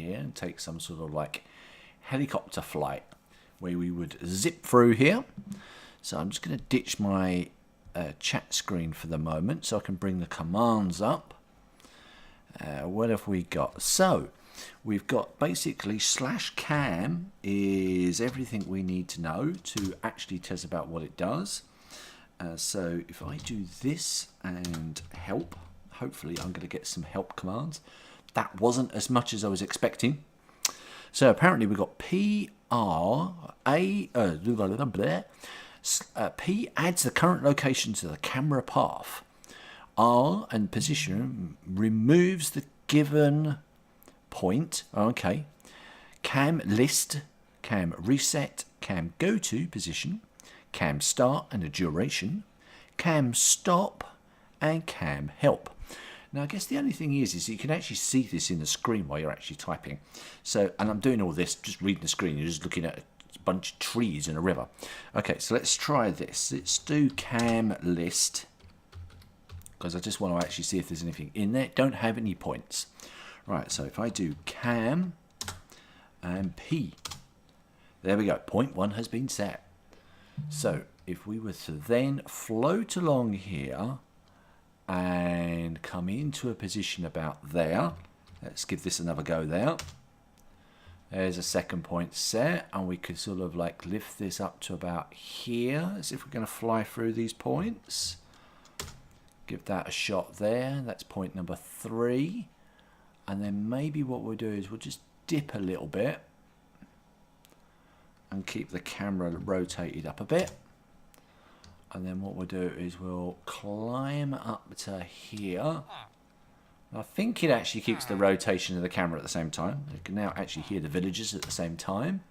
here and take some sort of like helicopter flight where we would zip through here. So I'm just going to ditch my chat screen for the moment so I can bring the commands up. What have we got? So we've got basically /cam is everything we need to know to actually tell us about what it does. So if I do this and help, hopefully I'm going to get some help commands. That wasn't as much as I was expecting. So apparently we've got P adds the current location to the camera path. R and position removes the given point. Okay. Cam list, cam reset, cam go to position, cam start and a duration, cam stop, and cam help. Now I guess the only thing is you can actually see this in the screen while you're actually typing. So, and I'm doing all this just reading the screen. You're just looking at a bunch of trees in a river. Okay, so let's try this. Let's do cam list, because I just want to actually see if there's anything in there. Don't have any points. Right, so if I do cam and P, there we go. Point 1 has been set. So if we were to then float along here and come into a position about there, let's give this another go there. There's a second point set, and we could sort of like lift this up to about here as if we're going to fly through these points. Give that a shot there. That's point number 3. And then maybe what we'll do is we'll just dip a little bit and keep the camera rotated up a bit. And then what we'll do is we'll climb up to here. I think it actually keeps the rotation of the camera at the same time. You can now actually hear the villagers at the same time.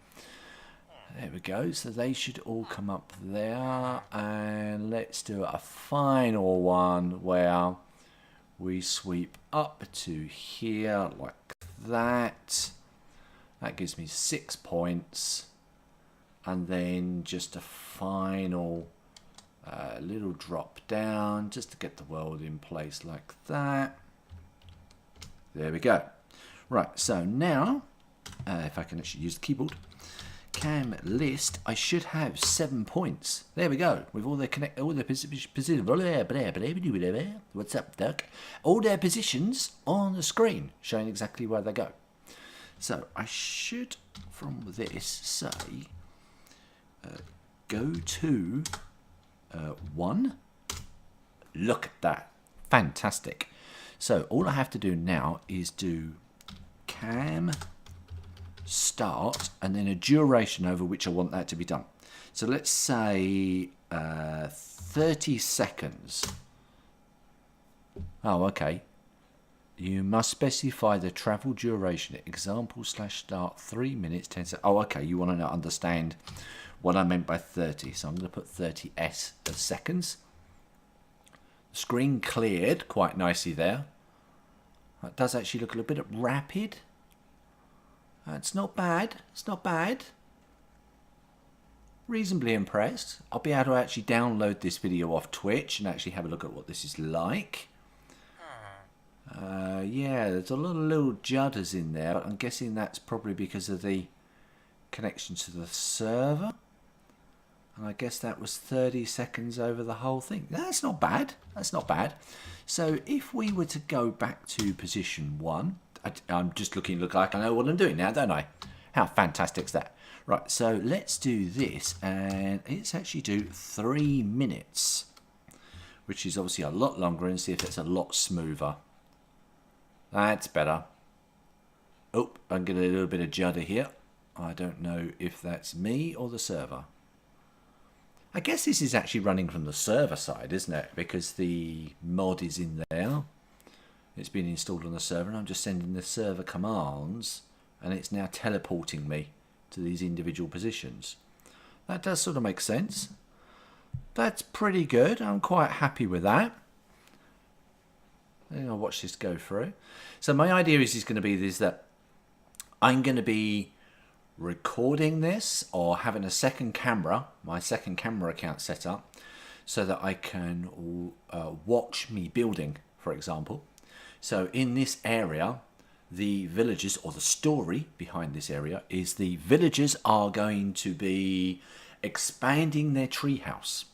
There we go. So they should all come up there. And let's do a final one where we sweep up to here like that. That gives me 6 points. And then just a final little drop down just to get the world in place like that. There we go. Right, so now if I can actually use the keyboard, cam list, I should have 7 points. There we go, with all their positions. What's up, duck? All their positions on the screen, showing exactly where they go. So I should, from this, say go to 1. Look at that, fantastic. So all I have to do now is do cam start and then a duration over which I want that to be done. So let's say 30 seconds. Oh, okay. You must specify the travel duration. Example /start 3 minutes 10 seconds. Oh, okay. You want to understand what I meant by 30. So I'm going to put 30 seconds. The screen cleared quite nicely there. That does actually look a little bit rapid. It's not bad. It's not bad. Reasonably impressed. I'll be able to actually download this video off Twitch and actually have a look at what this is like. Yeah, there's a lot of little judders in there, but I'm guessing that's probably because of the connection to the server. And I guess that was 30 seconds over the whole thing. That's not bad. That's not bad. So if we were to go back to position 1, I'm just look like I know what I'm doing now, don't I? How fantastic is that? Right, so let's do this, and let's actually do 3 minutes, which is obviously a lot longer, and see if it's a lot smoother. That's better. Oh, I'm getting a little bit of judder here. I don't know if that's me or the server. I guess this is actually running from the server side, isn't it? Because the mod is in there. It's been installed on the server, and I'm just sending the server commands, and it's now teleporting me to these individual positions. That does sort of make sense. That's pretty good. I'm quite happy with that. I think I'll watch this go through. So my idea is going to be this, that I'm going to be recording this or having a second camera, my second camera account set up, so that I can watch me building, for example. So in this area, the villagers, or the story behind this area, is the villagers are going to be expanding their treehouse,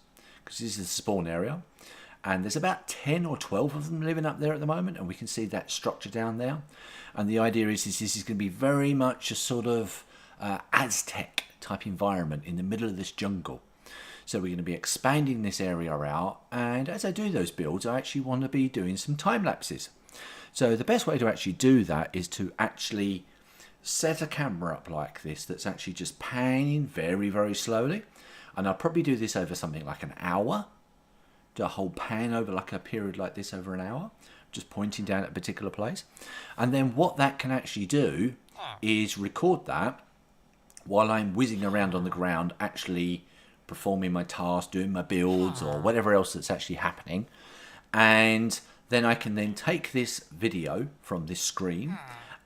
because this is the spawn area, and there's about 10 or 12 of them living up there at the moment, and we can see that structure down there. And the idea is this is going to be very much a sort of Aztec type environment in the middle of this jungle. So we're going to be expanding this area out, and as I do those builds, I actually want to be doing some time lapses. So the best way to actually do that is to actually set a camera up like this that's actually just panning very, very slowly. And I'll probably do this over something like an hour. Do a whole pan over like a period like this over an hour, just pointing down at a particular place. And then what that can actually do is record that while I'm whizzing around on the ground, actually performing my tasks, doing my builds, or whatever else that's actually happening. And then I can then take this video from this screen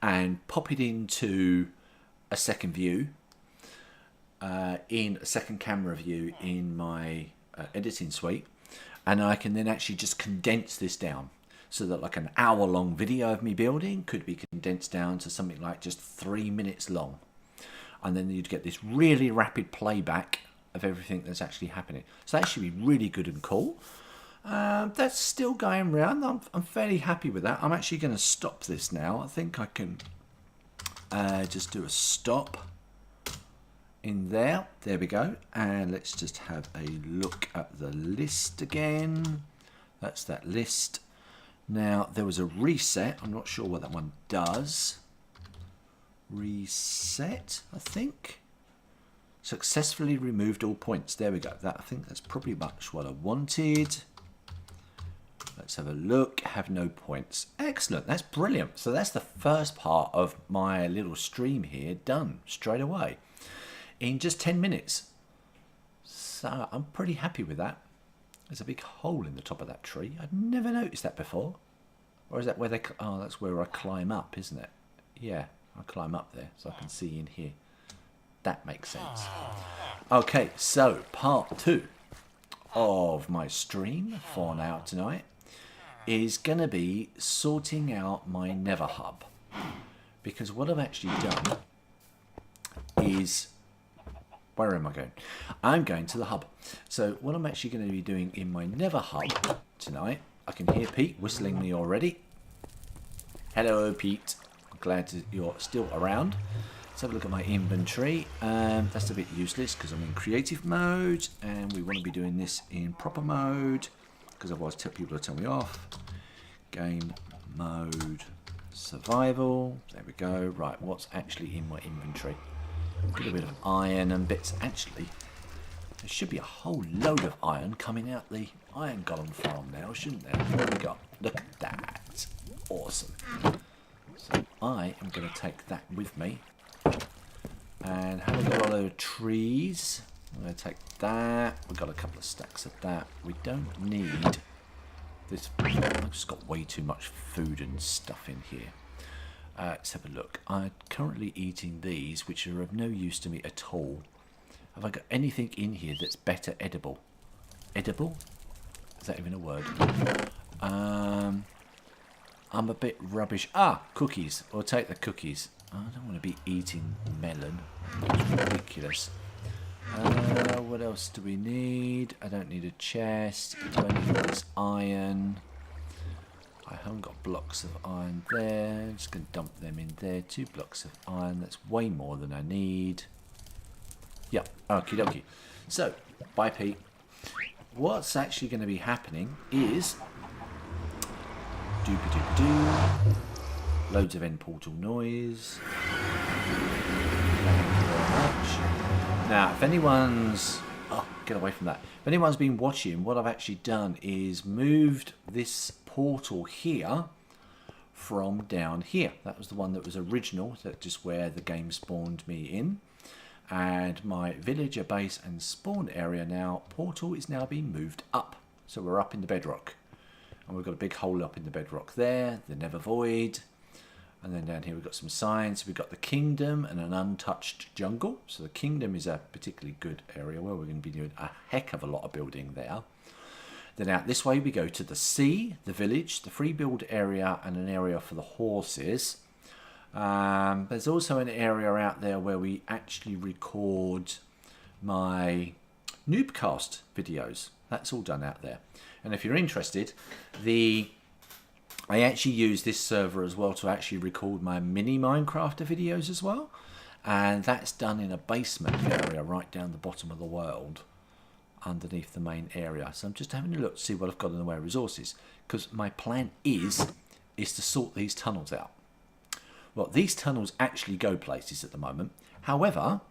and pop it into a second view, in a second camera view in my editing suite. And I can then actually just condense this down so that like an hour-long video of me building could be condensed down to something like just 3 minutes long. And then you'd get this really rapid playback of everything that's actually happening. So that should be really good and cool. That's still going round. I'm fairly happy with that. I'm actually going to stop this now. I think I can just do a stop in there. There we go. And let's just have a look at the list again. That's that list. Now, there was a reset. I'm not sure what that one does. Reset, I think. Successfully removed all points. There we go. I think that's probably much what I wanted. Let's have a look. Have no points. Excellent. That's brilliant. So that's the first part of my little stream here done straight away in just 10 minutes. So I'm pretty happy with that. There's a big hole in the top of that tree. I'd never noticed that before. Or is that where they... Oh, that's where I climb up, isn't it? Yeah, I climb up there so I can see in here. That makes sense. Okay, so part 2 of my stream for now tonight is going to be sorting out my Nether hub. Because what I've actually done is... Where am I going? I'm going to the hub. So what I'm actually going to be doing in my Nether hub tonight... I can hear Pete whistling me already. Hello, Pete. I'm glad you're still around. Let's have a look at my inventory. That's a bit useless because I'm in creative mode, and we want to be doing this in proper mode because otherwise people will tell me off. Game mode survival. There we go. Right, what's actually in my inventory? A little bit of iron and bits. Actually, there should be a whole load of iron coming out the iron golem farm now, shouldn't there? What have we got? Look at that. Awesome. So I am going to take that with me. And have we got a load of trees? I'm going to take that. We've got a couple of stacks of that. We don't need this. I've just got way too much food and stuff in here. Let's have a look. I'm currently eating these, which are of no use to me at all. Have I got anything in here that's better edible? Edible? Is that even a word? I'm a bit rubbish. Ah, cookies. I'll take the cookies. I don't want to be eating melon. It's ridiculous. What else do we need? I don't need a chest. Do I need all this iron? I haven't got blocks of iron there. I'm just going to dump them in there. 2 blocks of iron. That's way more than I need. Yep. Okie dokie. So, bye Pete. What's actually going to be happening is... Doopy-doopy-doo. Loads of end portal noise. Thank you very much. Now, if anyone's... Oh, get away from that. If anyone's been watching, what I've actually done is moved this portal here from down here. That was the one that was original. That's just where the game spawned me in. And my villager base and spawn area now, portal is now being moved up. So we're up in the bedrock. And we've got a big hole up in the bedrock there, the Nether Void. And then down here we've got some signs. We've got the kingdom and an untouched jungle. So the kingdom is a particularly good area where we're going to be doing a heck of a lot of building there. Then out this way we go to the sea, the village, the free build area and an area for the horses. There's also an area out there where we actually record my Noobcast videos. That's all done out there. And if you're interested, I actually use this server as well to actually record my mini Minecrafter videos as well. And that's done in a basement area right down the bottom of the world, underneath the main area. So I'm just having a look to see what I've got in the way of resources, because my plan is to sort these tunnels out. Well, these tunnels actually go places at the moment. However,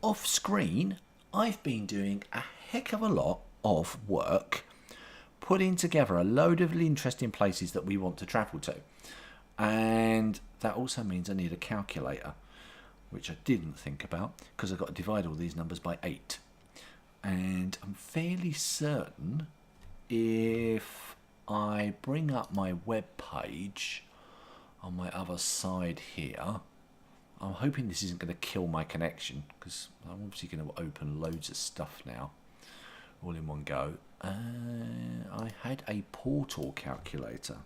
off screen, I've been doing a heck of a lot of work putting together a load of interesting places that we want to travel to. And that also means I need a calculator, which I didn't think about, because I've got to divide all these numbers by 8. And I'm fairly certain if I bring up my web page on my other side here, I'm hoping this isn't going to kill my connection, because I'm obviously going to open loads of stuff now all in one go. I had a portal calculator.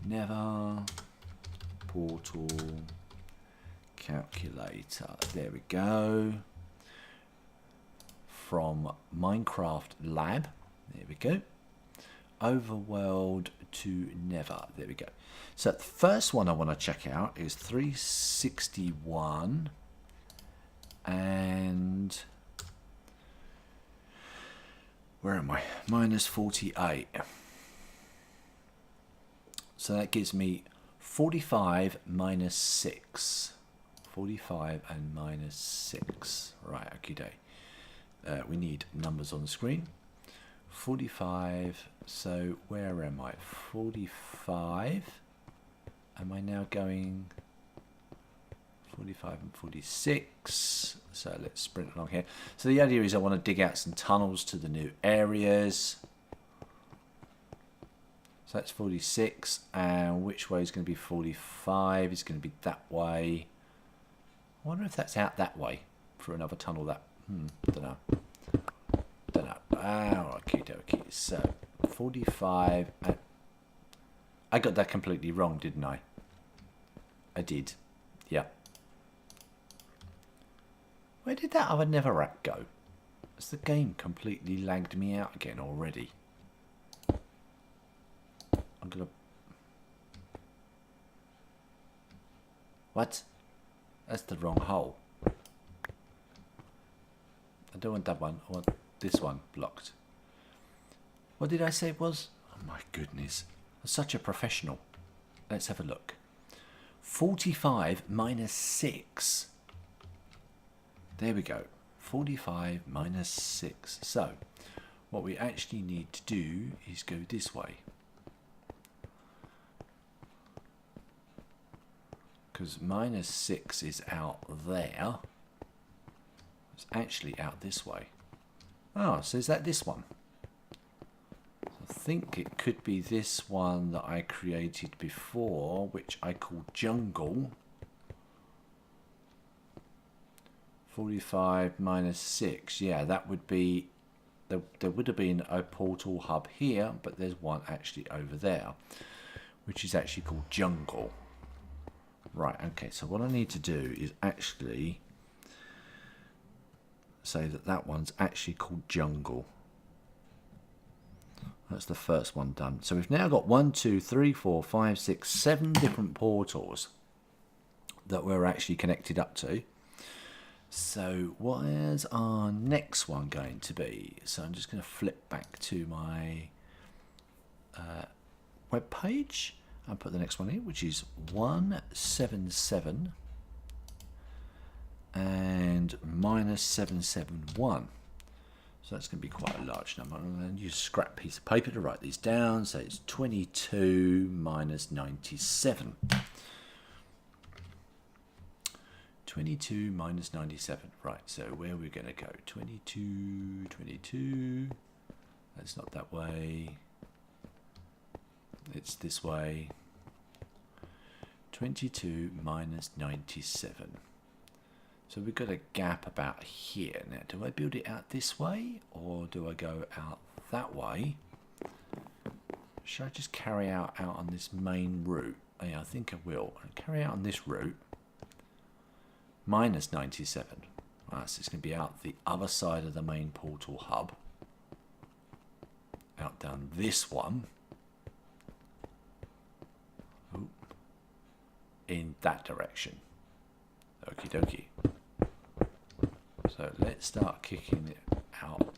Never portal calculator. There we go. From Minecraft Lab. There we go. Overworld to Never. There we go. So the first one I want to check out is 361 and where am I? Minus 48. So that gives me 45 minus 6. 45 and minus 6. Right, okay, we need numbers on the screen. 45, so where am I? 45. Am I now going 45 and 46? So let's sprint along here. So the idea is I want to dig out some tunnels to the new areas. So that's 46, and which way is going to be 45? It's going to be that way. I wonder if that's out that way for another tunnel. That don't know. Don't know. Okay. So 45. I got that completely wrong, didn't I? I did. Yeah. Where did that other netherrack go? Has the game completely lagged me out again already? I'm gonna... What? That's the wrong hole. I don't want that one. I want this one blocked. What did I say it was? Oh my goodness. I'm such a professional. Let's have a look. 45 minus 6. There we go. 45 minus 6. So, what we actually need to do is go this way. Because minus 6 is out there. It's actually out this way. Oh, so is that this one? I think it could be this one that I created before, which I called Jungle. 45 minus 6. Yeah, that would be... There would have been a portal hub here, but there's one actually over there, which is actually called Jungle. Right, okay, so what I need to do is actually say that that one's actually called Jungle. That's the first one done. So we've now got 1, 2, 3, 4, 5, 6, 7 different portals that we're actually connected up to. So what is our next one going to be? So I'm just going to flip back to my web page and put the next one in, which is 177 and minus 771. So that's going to be quite a large number. I'm going to use a scrap piece of paper to write these down. So it's 22 minus 97. 22 minus 97. Right, so where are we going to go? 22. That's not that way. It's this way. 22 minus 97. So we've got a gap about here. Now, do I build it out this way, or do I go out that way? Should I just carry out on this main route? Yeah, I think I will. I'll carry out on this route. Minus 97. Right, so it's going to be out the other side of the main portal hub. Out down this one. Ooh. In that direction. Okie dokie. So let's start kicking it out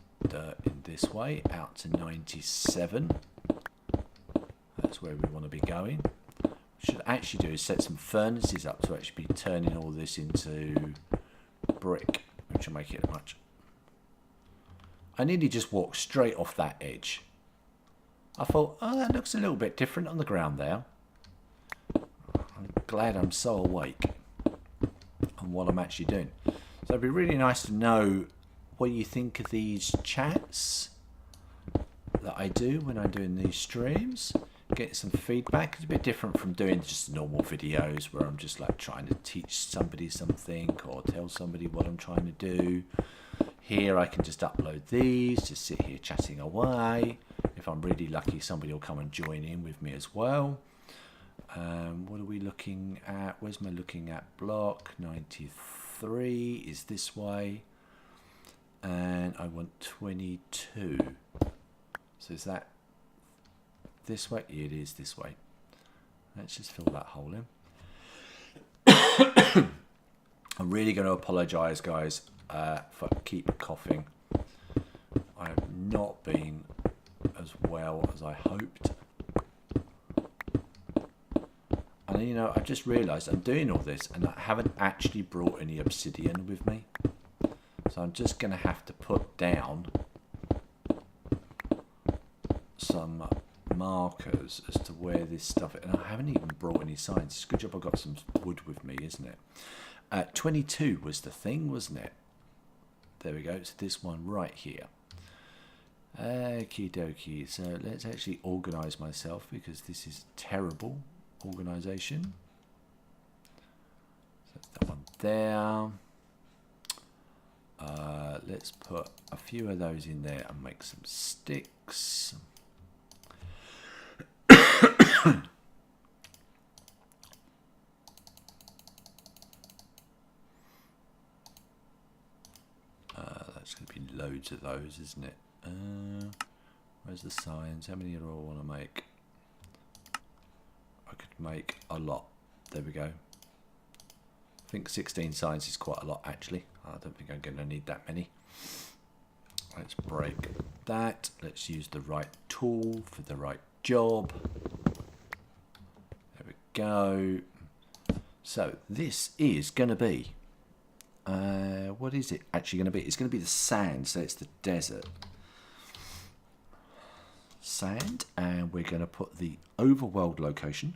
in this way, out to 97. That's where we want to be going. What we should actually do is set some furnaces up to actually be turning all this into brick, which will make it much. I nearly just walked straight off that edge. I thought, oh, that looks a little bit different on the ground there. I'm glad I'm so awake on what I'm actually doing. So it'd be really nice to know what you think of these chats that I do when I'm doing these streams. Get some feedback. It's a bit different from doing just normal videos where I'm just like trying to teach somebody something or tell somebody what I'm trying to do. Here I can just upload these, just sit here chatting away. If I'm really lucky, somebody will come and join in with me as well. What are we looking at? Where's my looking at block? 93 is this way. And I want 22. So is that this way? It is this way. Let's just fill that hole in. I'm really going to apologise, guys, for keep coughing. I have not been as well as I hoped. And you know, I just realised I'm doing all this and I haven't actually brought any obsidian with me. So I'm just going to have to put down some markers as to where this stuff is. And I haven't even brought any signs. It's a good job I've got some wood with me, isn't it? 22 was the thing, wasn't it? There we go. It's this one right here. Okie dokie. So let's actually organise myself because this is terrible organisation. So that one there. Let's put a few of those in there and make some sticks. That's going to be loads of those, isn't it? Where's the signs? How many do I want to make? I could make a lot. There we go. I think 16 signs is quite a lot, actually. I don't think I'm going to need that many. Let's break that. Let's use the right tool for the right job. There we go. So this is going to be... what is it actually going to be? It's going to be the sand, so it's the desert. Sand, and we're going to put the overworld location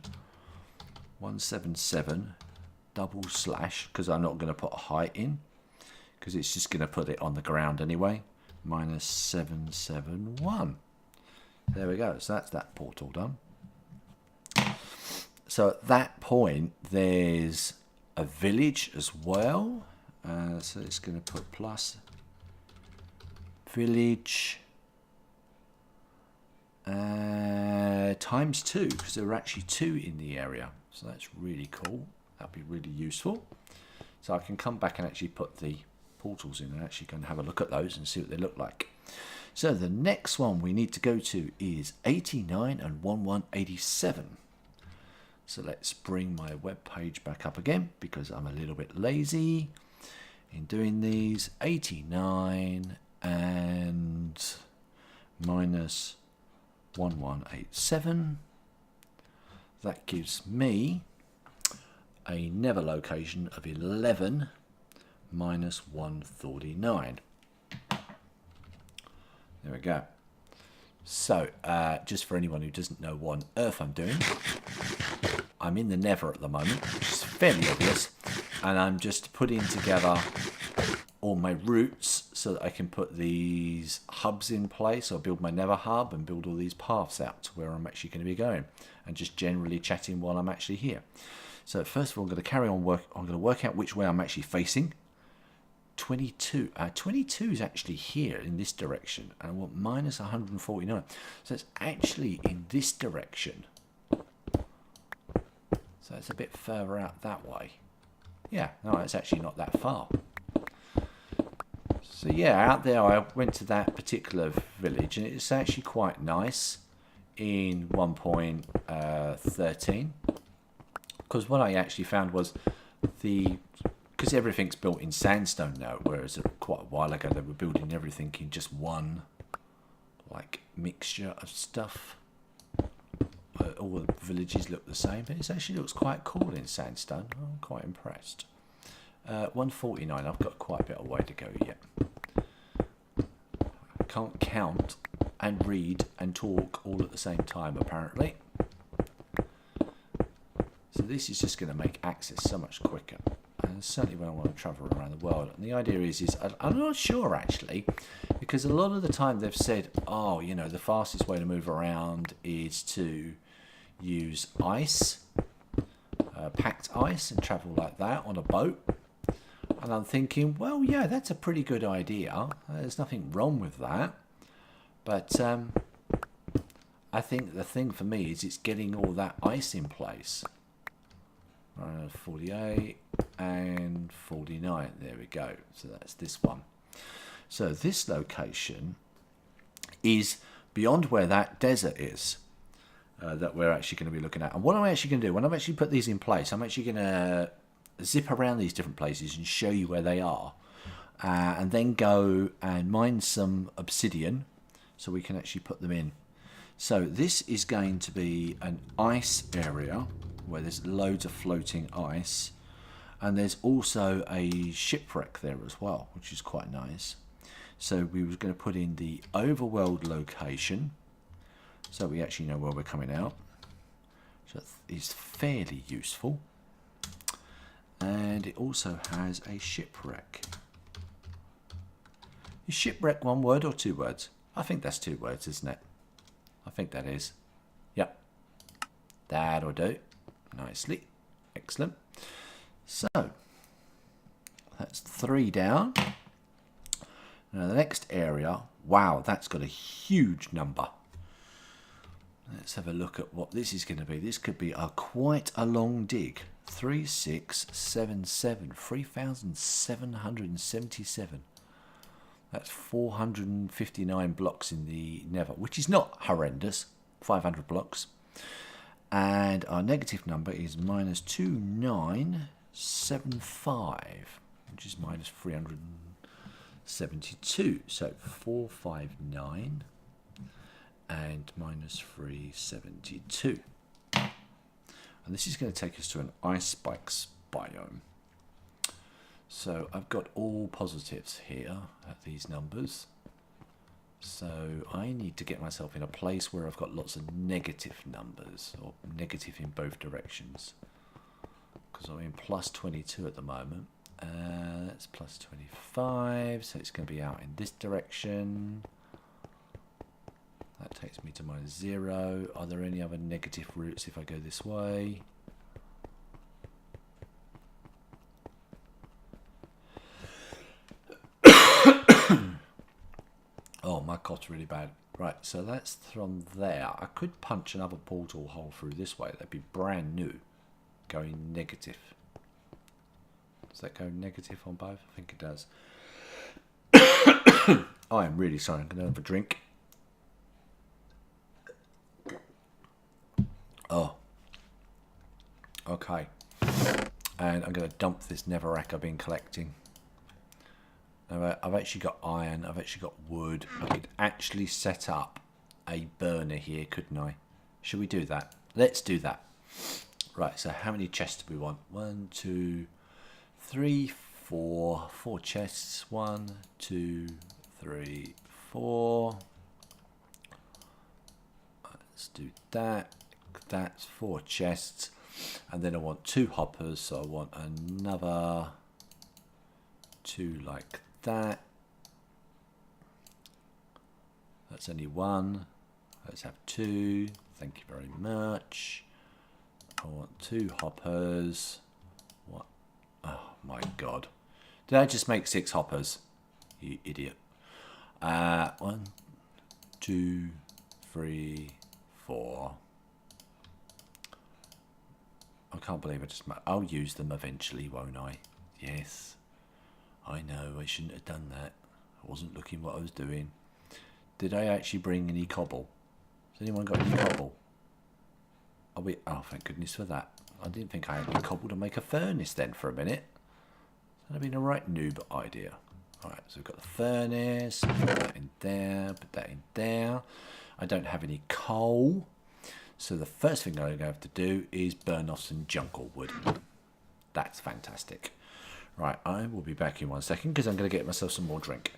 177 // because I'm not going to put a height in because it's just going to put it on the ground anyway. -771. There we go. So that's that portal done. So at that point there's a village as well. So it's going to put plus village ×2 because there are actually 2 in the area. So that's really cool. That'd be really useful. So I can come back and actually put the portals in and actually go and have a look at those and see what they look like. So the next one we need to go to is 89 and 1187. So let's bring my web page back up again because I'm a little bit lazy in doing these. 89 and -1187. That gives me a nether location of 11 -139. There we go. So, just for anyone who doesn't know what on earth I'm doing, I'm in the nether at the moment, which is fairly obvious, and I'm just putting together all my routes so that I can put these hubs in place, or build my nether hub and build all these paths out to where I'm actually going to be going, and just generally chatting while I'm actually here. So first of all, I'm going to carry on work. I'm going to work out which way I'm actually facing. 22. 22 is actually here in this direction, and I want -149. So it's actually in this direction. So it's a bit further out that way. Yeah, no, it's actually not that far. So yeah, out there I went to that particular village and it's actually quite nice in 1.13. Because what I actually found was because everything's built in sandstone now, whereas quite a while ago they were building everything in just one like mixture of stuff. All the villages look the same, but it actually looks quite cool in sandstone. I'm quite impressed. 149, I've got quite a bit of way to go yet. I can't count and read and talk all at the same time apparently. So this is just going to make access so much quicker. And certainly when I want to travel around the world. And the idea is I'm not sure actually, because a lot of the time they've said, oh, you know, the fastest way to move around is to use ice, packed ice, and travel like that on a boat. And I'm thinking, well, yeah, that's a pretty good idea. There's nothing wrong with that. But I think the thing for me is it's getting all that ice in place. 48 and 49. There we go. So that's this one. So this location is beyond where that desert is that we're actually going to be looking at. And what I'm actually going to do, when I've actually put these in place, I'm actually going to zip around these different places and show you where they are. And then go and mine some obsidian so we can actually put them in. So this is going to be an ice area where there's loads of floating ice, and there's also a shipwreck there as well, which is quite nice. So we were going to put in the overworld location so we actually know where we're coming out. So it's fairly useful. And it also has a shipwreck. Is shipwreck one word or 2 words? I think that's 2 words, isn't it? I think that is. Yep. That'll do. Nicely. Excellent. So, that's 3 down. Now the next area, wow, that's got a huge number. Let's have a look at what this is going to be. This could be quite a long dig. 3677, 3,777. That's 459 blocks in the Nether, which is not horrendous. 500 blocks. And our negative number is minus 2975, which is minus 372. So 459 and minus 372. And this is going to take us to an ice spikes biome. So I've got all positives here at these numbers. So I need to get myself in a place where I've got lots of negative numbers, or negative in both directions. Because I'm in plus 22 at the moment. That's plus 25, so it's going to be out in this direction. That takes me to minus 0. Are there any other negative routes if I go this way? Oh, my cough's really bad. Right, so that's from there. I could punch another portal hole through this way. That'd be brand new. Going negative. Does that go negative on both? I think it does. I am really sorry. I'm going to have a drink. Oh. Okay. And I'm going to dump this netherrack I've been collecting. I've actually got iron, I've actually got wood. I could actually set up a burner here, couldn't I? Should we do that? Let's do that. Right, so how many chests do we want? 1, 2, 3, 4. 4 chests. 1, 2, 3, 4. Let's do that. That's 4 chests. And then I want 2 hoppers, so I want another 2 like that. That's only 1. Let's have 2. Thank you very much. I want 2 hoppers. What? Oh my god. Did I just make 6 hoppers? You idiot. 1, 2, 3, 4. I can't believe I just... I'll use them eventually, won't I? Yes. I know, I shouldn't have done that. I wasn't looking what I was doing. Did I actually bring any cobble? Has anyone got any cobble? Oh, thank goodness for that. I didn't think I had any cobble to make a furnace then for a minute. That'd have been a right noob idea. Alright, so we've got the furnace. Put that in there. Put that in there. I don't have any coal. So the first thing I'm going to have to do is burn off some jungle wood. That's fantastic. Right, I will be back in 1 second because I'm going to get myself some more drink.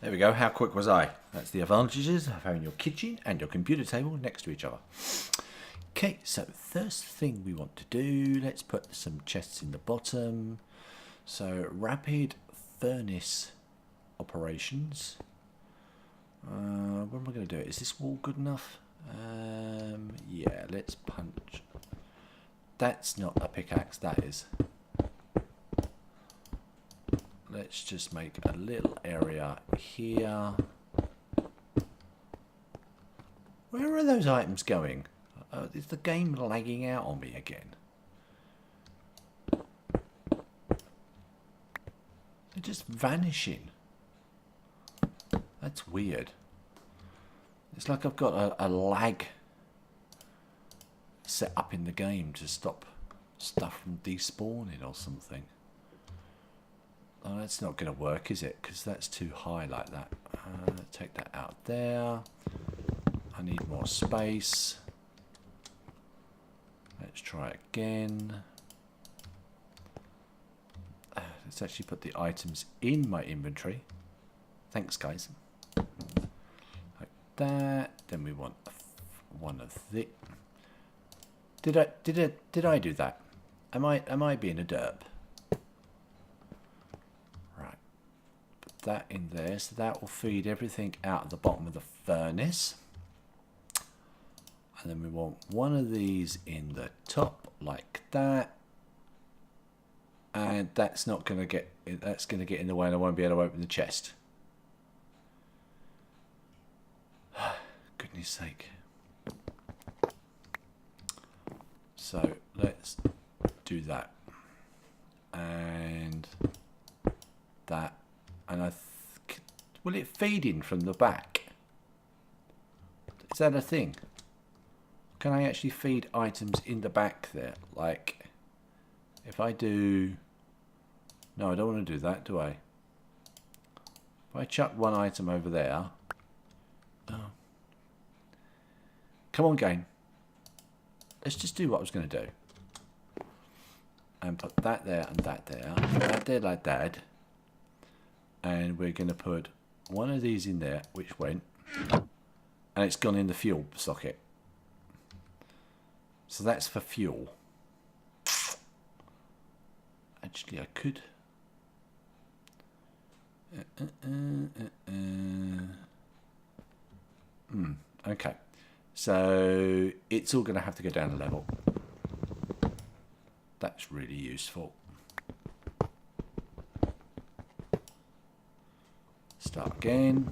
There we go. How quick was I? That's the advantages of having your kitchen and your computer table next to each other. Okay, so first thing we want to do, let's put some chests in the bottom. So rapid furnace operations. What am I going to do? Is this wall good enough? Yeah, let's punch. That's not a pickaxe, that is. Let's just make a little area here. Where are those items going? Is the game lagging out on me again? They're just vanishing. That's weird. It's like I've got a lag set up in the game to stop stuff from despawning or something. Oh, that's not going to work, is it? Because that's too high like that. Take that out there. I need more space. Let's try again. Let's actually put the items in my inventory. Thanks, guys. Like that. Then we want one of the. Did I do that? Am I being a derp? That in there, so that will feed everything out at the bottom of the furnace. And then we want one of these in the top like that, and that's not going to get, that's going to get in the way and I won't be able to open the chest. Goodness sake. So let's do that and that. And will it feed in from the back? Is that a thing? Can I actually feed items in the back there? Like, if I do... No, I don't want to do that, do I? If I chuck one item over there... Oh. Come on, game. Let's just do what I was going to do. And put that there and that there. That there like that. And we're going to put one of these in there, which went, and it's gone in the fuel socket. So that's for fuel. Actually, I could. Okay. So it's all going to have to go down a level. That's really useful. Start again.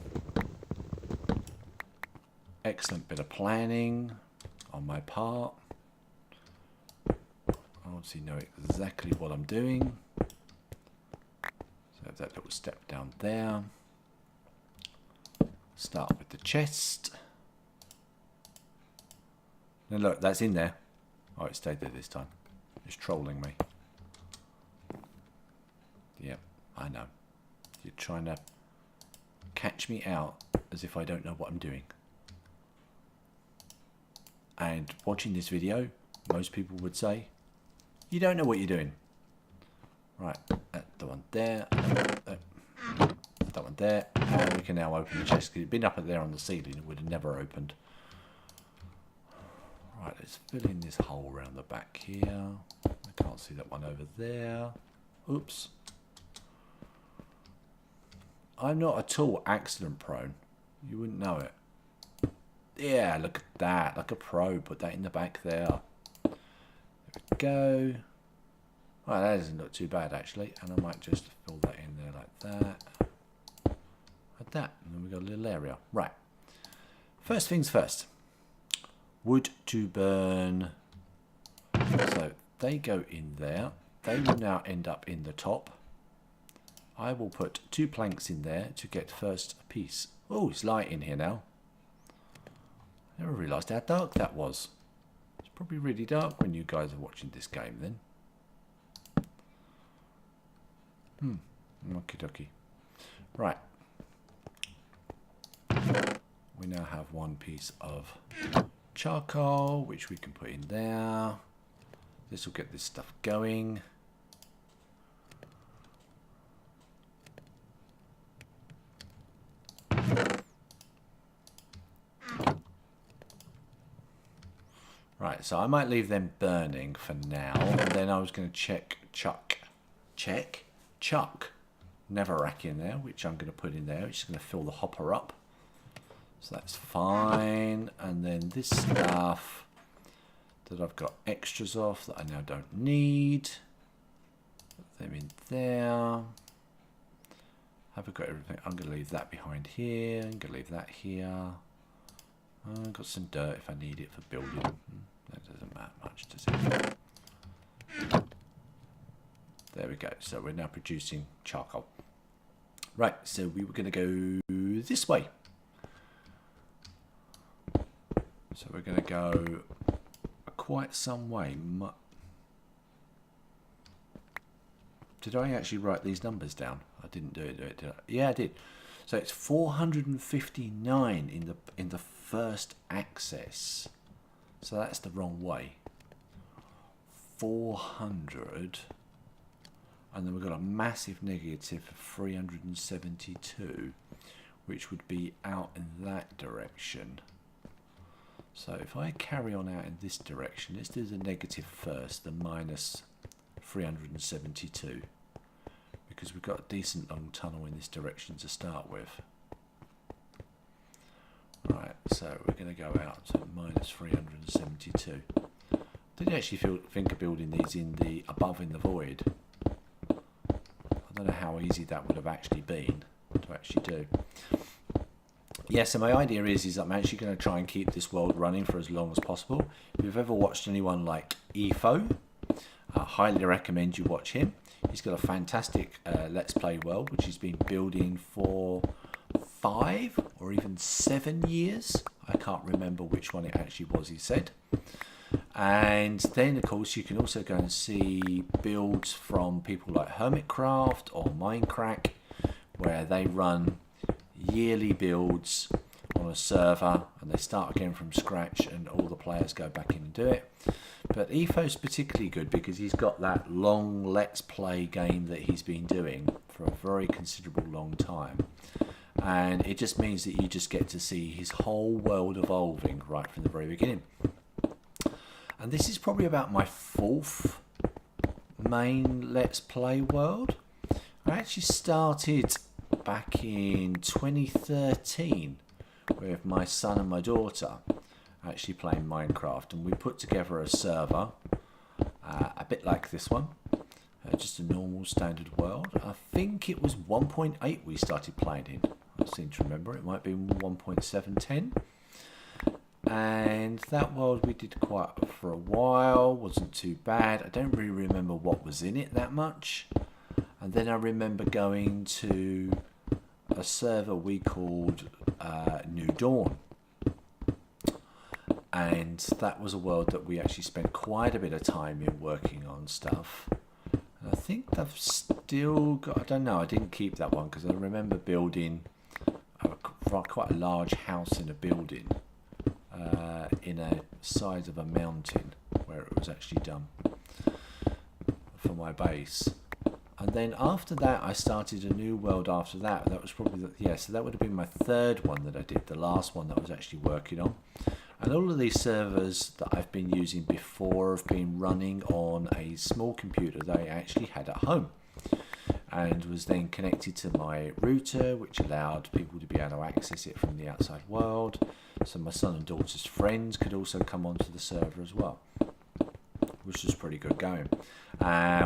Excellent bit of planning on my part. I obviously know exactly what I'm doing. So that little step down there. Start with the chest. Now look, that's in there. Oh, it stayed there this time. It's trolling me. Yep, I know. You're trying to catch me out as if I don't know what I'm doing. And watching this video, most people would say, you don't know what you're doing. Right, the one there, that one there, and we can now open the chest, because it'd been up there on the ceiling, it would have never opened. Right, let's fill in this hole around the back here. I can't see that one over there. Oops. I'm not at all accident prone. You wouldn't know it. Yeah, look at that, like a pro. Put that in the back there. There we go. Right, that doesn't look too bad actually, and I might just fill that in there like that. Like that, and then we've got a little area. Right. First things first. Wood to burn. So they go in there. They will now end up in the top. I will put 2 planks in there to get first a piece. Oh, it's light in here now. I never realised how dark that was. It's probably really dark when you guys are watching this game then. Okie dokie. Right. We now have 1 piece of charcoal, which we can put in there. This will get this stuff going. Right, so I might leave them burning for now, and then I was going to chuck Netherrack in there, which I'm going to put in there, which is going to fill the hopper up. So that's fine. And then this stuff that I've got extras of that I now don't need. Put them in there. Have I got everything? I'm going to leave that behind here. I'm going to leave that here. I've got some dirt if I need it for building. That doesn't matter much, does it? There we go. So we're now producing charcoal. Right, so we were going to go this way. So we're going to go quite some way. Did I actually write these numbers down? I didn't do it, did I? Yeah, I did. So it's 459 in the first access. So that's the wrong way. 400. And then we've got a massive negative of 372, which would be out in that direction. So if I carry on out in this direction, let's do the negative first, the minus 372, because we've got a decent long tunnel in this direction to start with. Right, so we're going to go out to minus 372. I didn't actually think of building these in the above in the void. I don't know how easy that would have actually been to actually do. Yeah, so my idea is I'm actually going to try and keep this world running for as long as possible. If you've ever watched anyone like EFO, I highly recommend you watch him. He's got a fantastic Let's Play world, which he's been building for 5 or even 7 years. I can't remember which one it actually was, he said. And then, of course, you can also go and see builds from people like Hermitcraft or Minecraft, where they run yearly builds on a server and they start again from scratch and all the players go back in and do it. But EFO's particularly good because he's got that long Let's Play game that he's been doing for a very considerable long time. And it just means that you just get to see his whole world evolving right from the very beginning. And this is probably about my 4th main Let's Play world. I actually started back in 2013 with my son and my daughter actually playing Minecraft, and we put together a server a bit like this one, just a normal standard world. I think it was 1.8 we started playing in. I seem to remember it might be 1.710. And that world we did quite for a while, wasn't too bad. I don't really remember what was in it that much. And then I remember going to a server we called New Dawn. And that was a world that we actually spent quite a bit of time in working on stuff. And I think still got, I don't know, I didn't keep that one because I remember building quite a large house in a building in a side of a mountain where it was actually done for my base. And then after that, I started a new world after that. That was probably, so that would have been my third one that I did, the last one that I was actually working on. And all of these servers that I've been using before have been running on a small computer that I actually had at home. And was then connected to my router, which allowed people to be able to access it from the outside world. So my son and daughter's friends could also come onto the server as well, which was pretty good going.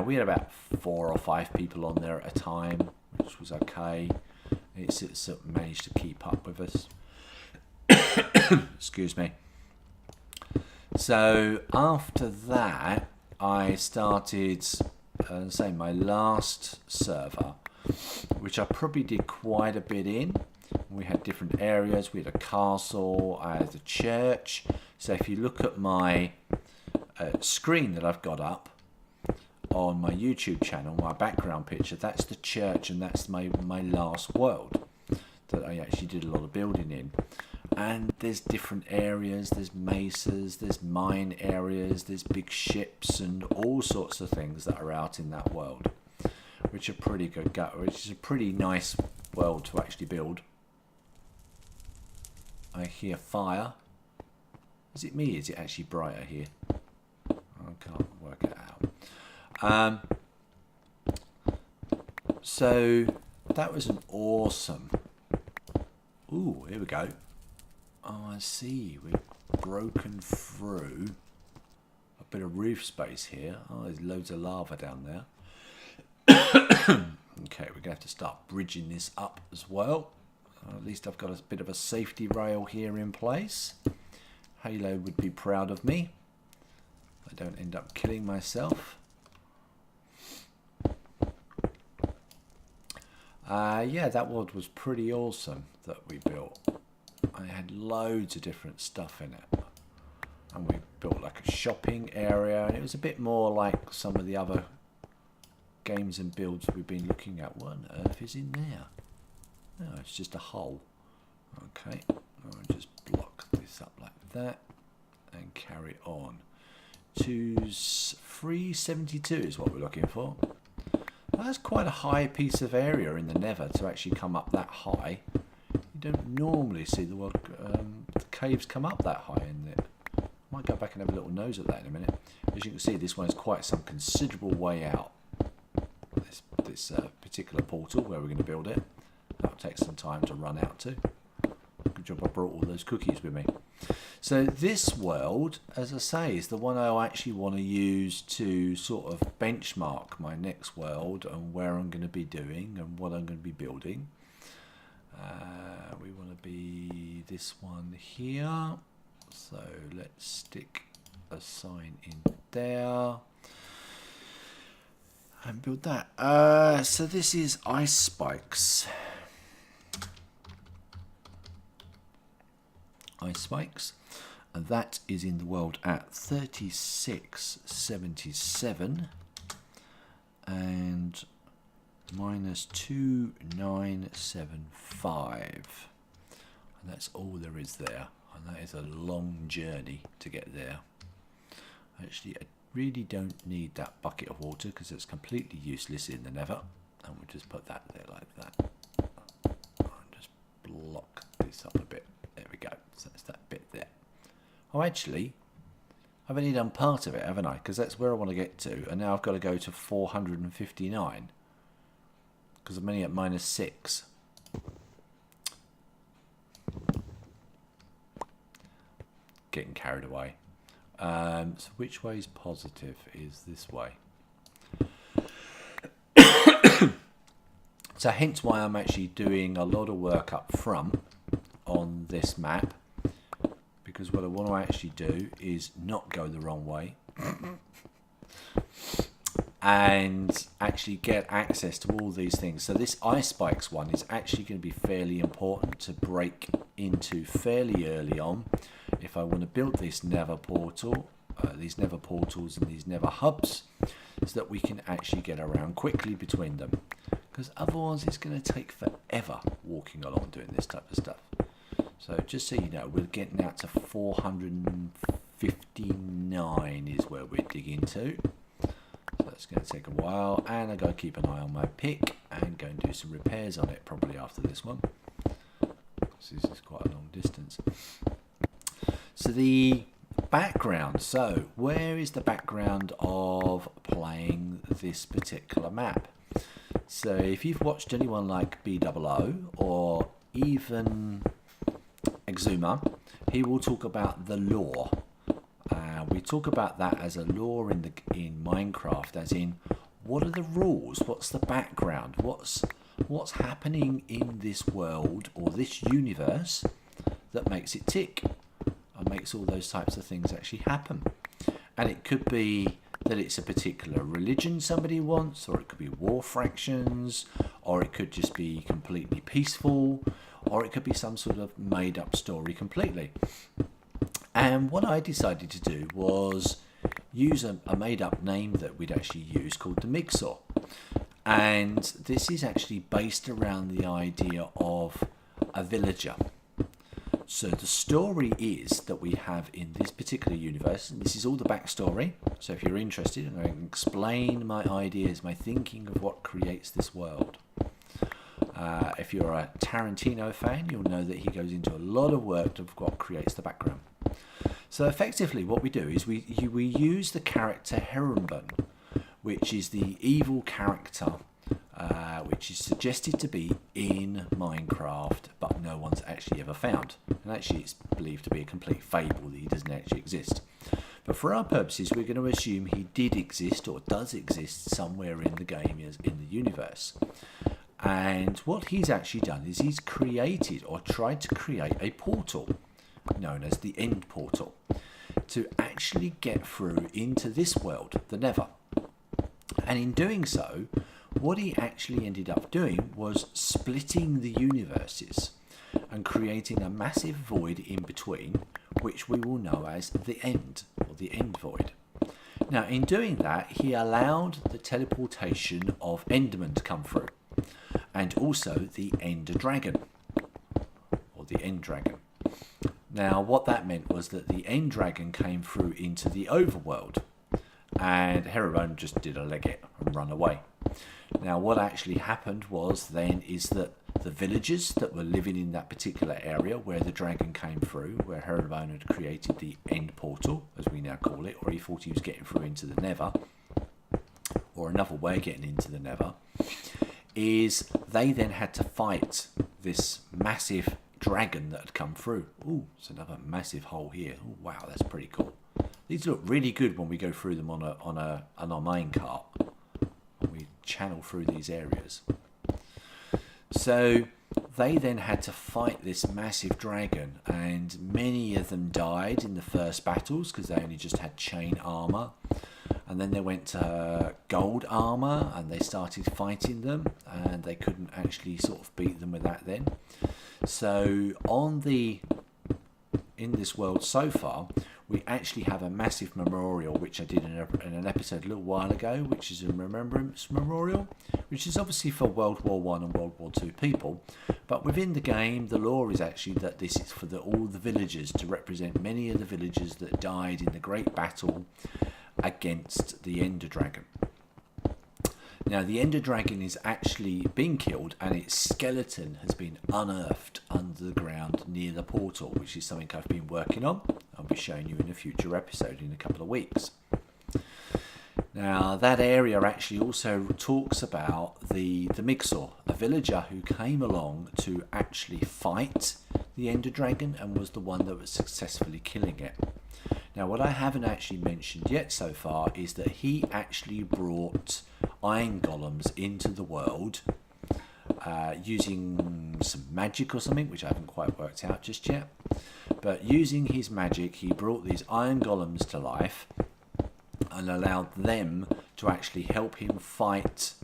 We had about 4 or 5 people on there at a time, which was okay. It's managed to keep up with us. Excuse me. So after that, I started, my last server, which I probably did quite a bit in. We had different areas. We had a castle. I had a church. So if you look at my screen that I've got up on my YouTube channel, my background picture, that's the church, and that's my last world that I actually did a lot of building in. And there's different areas, there's mesas, there's mine areas, there's big ships and all sorts of things that are out in that world, which are pretty good, which is a pretty nice world to actually build. I hear fire. Is it me? Is it actually brighter here? I can't work it out. So that was an awesome. Ooh, here we go. Oh, I see. We've broken through a bit of roof space here. Oh, there's loads of lava down there. Okay, we're going to have to start bridging this up as well. At least I've got a bit of a safety rail here in place. Halo would be proud of me. I don't end up killing myself. Yeah, that world was pretty awesome that we built. I had loads of different stuff in it. And we built like a shopping area. And it was a bit more like some of the other games and builds we've been looking at. What on earth is in there? No, it's just a hole. Okay, I'll just block this up like that and carry on. 372 is what we're looking for. Well, that's quite a high piece of area in the Nether to actually come up that high. You don't normally see the world the caves come up that high in it. I might go back and have a little nose at that in a minute. As you can see, this one is quite some considerable way out. This particular portal where we're going to build it. That'll take some time to run out to. Good job I brought all those cookies with me. So this world, as I say, is the one I actually want to use to sort of benchmark my next world and where I'm going to be doing and what I'm going to be building. We want to be this one here. So let's stick a sign in there. And build that. So this is ice spikes. Ice spikes. And that is in the world at 3677 and minus 2975. And that's all there is there. And that is a long journey to get there. Actually, I really don't need that bucket of water because it's completely useless in the Nether. And we'll just put that there like that. I'll just block this up a bit. There we go. So that's that bit there. Oh, actually, I've only done part of it, haven't I? Because that's where I want to get to. And now I've got to go to 459. Because I'm only at minus 6. Getting carried away. So which way is positive? Is this way. So hence why I'm actually doing a lot of work up front on this map. Because what I want to actually do is not go the wrong way. And actually get access to all these things. So this ice spikes one is actually going to be fairly important to break into fairly early on if I want to build this Nether portal, these Nether portals and these Nether hubs, so that we can actually get around quickly between them, because otherwise it's going to take forever walking along doing this type of stuff. So just so you know, we're getting out to 459 is where we're digging to. So it's going to take a while, and I've got to keep an eye on my pick and go and do some repairs on it probably after this one. So this is quite a long distance. So the background. So where is the background of playing this particular map? So if you've watched anyone like BOO or even Exuma, he will talk about the lore. We talk about that as a lore in Minecraft, as in what are the rules, what's the background, what's happening in this world or this universe that makes it tick and makes all those types of things actually happen. And it could be that it's a particular religion somebody wants, or it could be war fractions, or it could just be completely peaceful, or it could be some sort of made up story completely. And what I decided to do was use a made up name that we'd actually use called the Monpjc. And this is actually based around the idea of a villager. So the story is that we have in this particular universe, and this is all the backstory. So if you're interested, I'm going to explain my ideas, my thinking of what creates this world. If you're a Tarantino fan, you'll know that he goes into a lot of work of what creates the background. So effectively what we do is we use the character Herrenbun, which is the evil character which is suggested to be in Minecraft, but no one's actually ever found. And actually it's believed to be a complete fable that he doesn't actually exist. But for our purposes, we're going to assume he did exist or does exist somewhere in the game, in the universe. And what he's actually done is he's created or tried to create a portal known as the End Portal to actually get through into this world, the Nether. And in doing so, what he actually ended up doing was splitting the universes and creating a massive void in between, which we will know as the End, or the End Void. Now, in doing that, he allowed the teleportation of Endermen to come through, and also the Ender Dragon, or the End Dragon. Now, what that meant was that the End Dragon came through into the overworld, and Herrenbun just did a leg it and run away. Now, what actually happened was then is that the villagers that were living in that particular area where the dragon came through, where Herrenbun had created the End Portal, as we now call it, or he thought he was getting through into the Nether, or another way of getting into the Nether, is they then had to fight this massive dragon that had come through. Ooh, it's another massive hole here. Ooh, wow, that's pretty cool. These look really good when we go through them on our minecart. We channel through these areas. So they then had to fight this massive dragon, and many of them died in the first battles because they only just had chain armor. And then they went to gold armor and they started fighting them, and they couldn't actually sort of beat them with that then. So in this world so far, we actually have a massive memorial, which I did in an episode a little while ago, which is a remembrance memorial, which is obviously for World War I and World War II people. But within the game, the lore is actually that this is for all the villagers, to represent many of the villagers that died in the great battle against the Ender Dragon. Now, the Ender Dragon is actually being killed, and its skeleton has been unearthed under the ground near the portal, which is something I've been working on. I'll be showing you in a future episode in a couple of weeks. Now, that area actually also talks about the Monpjc, a villager who came along to actually fight the Ender Dragon and was the one that was successfully killing it. Now, what I haven't actually mentioned yet so far is that he actually brought iron golems into the world using some magic or something, which I haven't quite worked out just yet. But using his magic, he brought these iron golems to life and allowed them to actually help him fight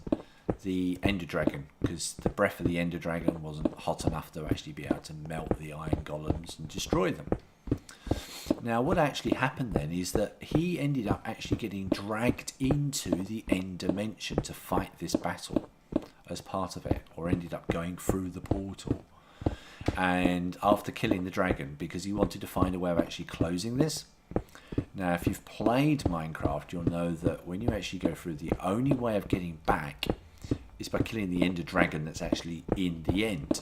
the Ender Dragon, because the breath of the Ender Dragon wasn't hot enough to actually be able to melt the iron golems and destroy them. Now, what actually happened then is that he ended up actually getting dragged into the end dimension to fight this battle as part of it, or ended up going through the portal. And after killing the dragon, because he wanted to find a way of actually closing this. Now, if you've played Minecraft, you'll know that when you actually go through, the only way of getting back is by killing the ender dragon that's actually in the end.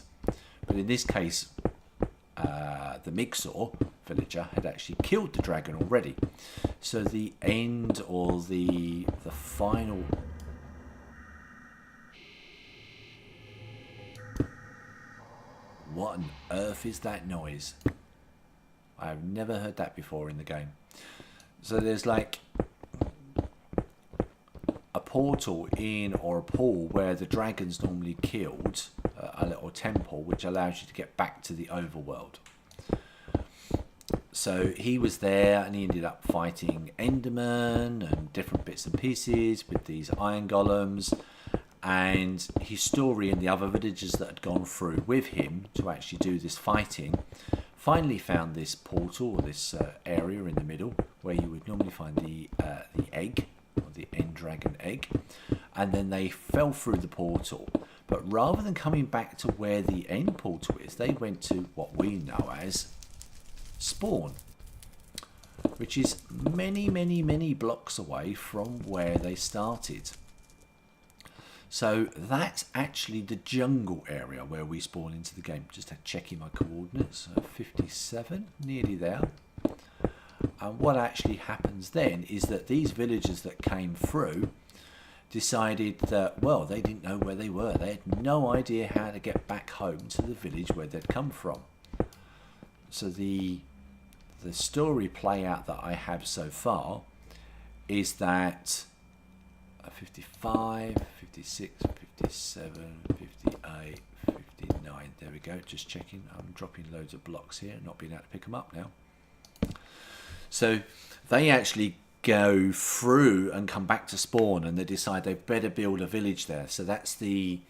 But in this case, the Mixor villager had actually killed the dragon already. So the end, or the final... What on earth is that noise? I've never heard that before in the game. So there's like a portal in, or a pool where the dragon's normally killed, a little temple which allows you to get back to the overworld. So he was there, and he ended up fighting Enderman and different bits and pieces with these iron golems. And his story and the other villagers that had gone through with him to actually do this fighting finally found this portal, or this area in the middle where you would normally find the egg, or the end dragon egg, and then they fell through the portal. But rather than coming back to where the end portal is, they went to what we know as spawn, which is many, many, many blocks away from where they started. So that's actually the jungle area where we spawn into the game. Just checking my coordinates. 57, nearly there. And what actually happens then is that these villagers that came through decided that, well, they didn't know where they were. They had no idea how to get back home to the village where they'd come from. So the story play out that I have so far is that 55, 56, 57, 58, 59. There we go. Just checking. I'm dropping loads of blocks here, not being able to pick them up now. So they actually go through and come back to spawn, and they decide they better build a village there. So that's a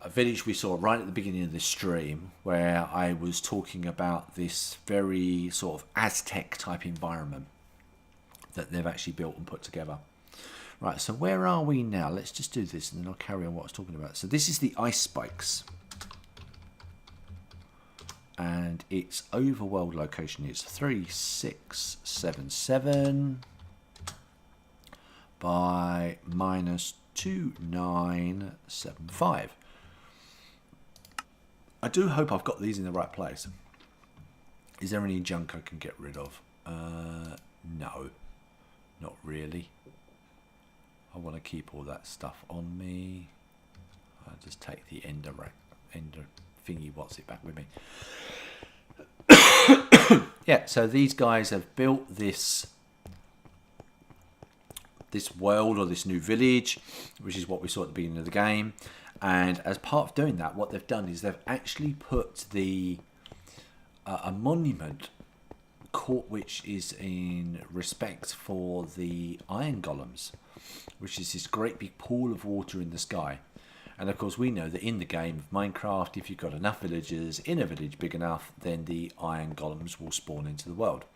village we saw right at the beginning of this stream, where I was talking about this very sort of Aztec type environment that they've actually built and put together. Right, so where are we now? Let's just do this and then I'll carry on what I was talking about. So this is the ice spikes. And its overworld location is 3677 by -2975. I do hope I've got these in the right place. Is there any junk I can get rid of? No, not really. I want to keep all that stuff on me. I'll just take the ender thingy, what's it, back with me. Yeah, so these guys have built this world, or this new village, which is what we saw at the beginning of the game. And as part of doing that, what they've done is they've actually put a monument court, which is in respect for the iron golems, which is this great big pool of water in the sky. And of course we know that in the game of Minecraft, if you've got enough villagers in a village big enough, then the iron golems will spawn into the world.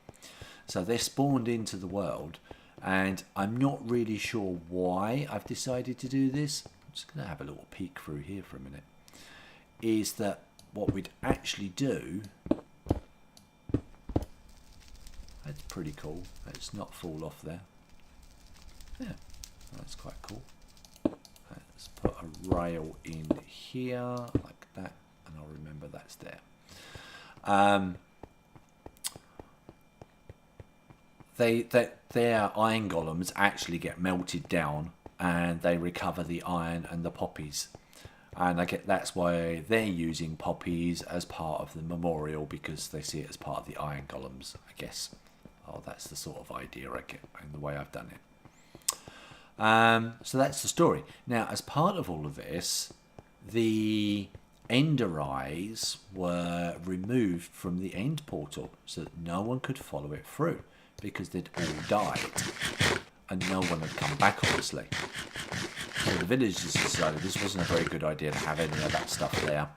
So they're spawned into the world, and I'm not really sure why I've decided to do this. I'm just going to have a little peek through here for a minute. Is that what we'd actually do? That's pretty cool. Let's not fall off there. Yeah, that's quite cool. Let's put a rail in here like that, and I'll remember that's there. Their iron golems actually get melted down, and they recover the iron and the poppies. And that's why they're using poppies as part of the memorial, because they see it as part of the iron golems, I guess. Oh, that's the sort of idea I get in the way I've done it. So that's the story. Now, as part of all of this, the ender eyes were removed from the end portal so that no one could follow it through, because they'd all died and no one had come back, obviously. So the villagers decided this wasn't a very good idea to have any of that stuff there.